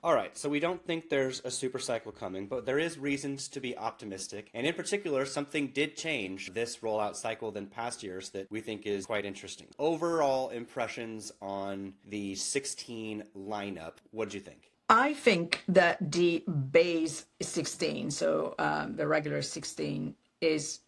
All right, so we don't think there's a super cycle coming, but there is reasons to be optimistic. And in particular, something did change this rollout cycle than past years that we think is quite interesting. Overall impressions on the 16 lineup, what did you think? I think that the base 16, so the regular 16, is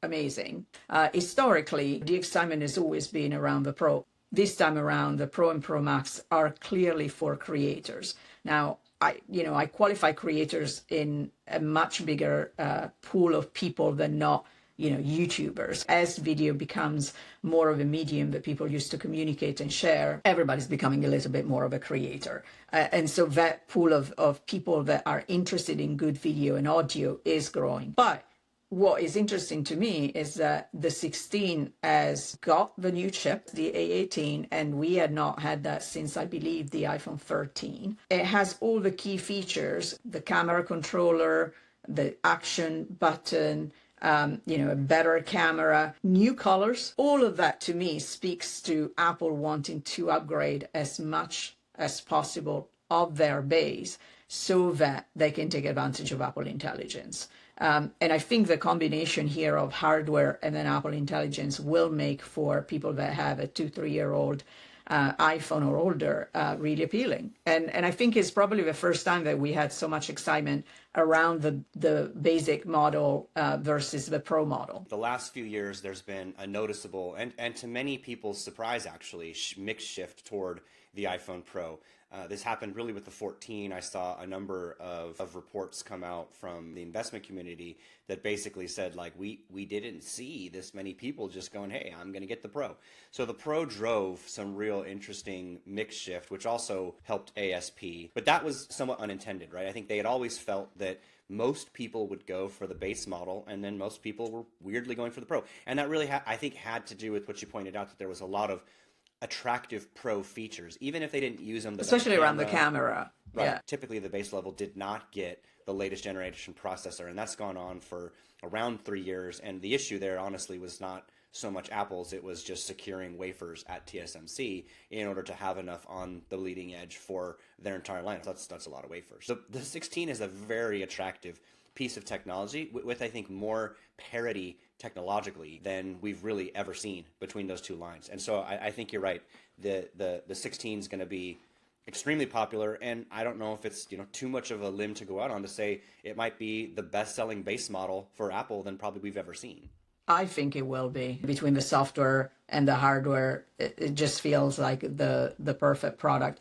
amazing. Historically, the excitement has always been around the Pro. This time around, the Pro and Pro Max are clearly for creators. Now, I qualify creators in a much bigger pool of people than not YouTubers. As video becomes more of a medium that people use to communicate and share, everybody's becoming a little bit more of a creator. And so that pool of people that are interested in good video and audio is growing. But what is interesting to me is that the 16 has got the new chip, the A18, and we had not had that since, I believe, the iPhone 13. It has all the key features, the camera controller, the action button, a better camera, new colors. All of that to me speaks to Apple wanting to upgrade as much as possible of their base so that they can take advantage of Apple Intelligence. And I think the combination here of hardware and then Apple Intelligence will make for people that have a 2-3-year-old iPhone or older really appealing. And I think it's probably the first time that we had so much excitement around the basic model versus the Pro model. The last few years, there's been a noticeable, and to many people's surprise actually, mix shift toward the iPhone Pro. This happened really with the 14. I saw a number of reports come out from the investment community that basically said, like, we didn't see this many people just going, hey, I'm going to get the Pro. So the Pro drove some real interesting mix shift, which also helped ASP. But that was somewhat unintended, right? I think they had always felt that most people would go for the base model, and then most people were weirdly going for the Pro. And that really, I think, had to do with what you pointed out, that there was a lot of attractive Pro features, even if they didn't use them. Especially around the camera. Right. Yeah. Typically, the base level did not get the latest generation processor, and that's gone on for around 3 years. And the issue there, honestly, was not so much Apple's, it was just securing wafers at TSMC in order to have enough on the leading edge for their entire lineup. That's a lot of wafers. So the 16 is a very attractive piece of technology with I think, more parity technologically than we've really ever seen between those two lines. And so I think you're right. The 16 is going to be extremely popular, and I don't know if it's too much of a limb to go out on to say it might be the best-selling base model for Apple than probably we've ever seen. I think it will be. Between the software and the hardware, it just feels like the perfect product.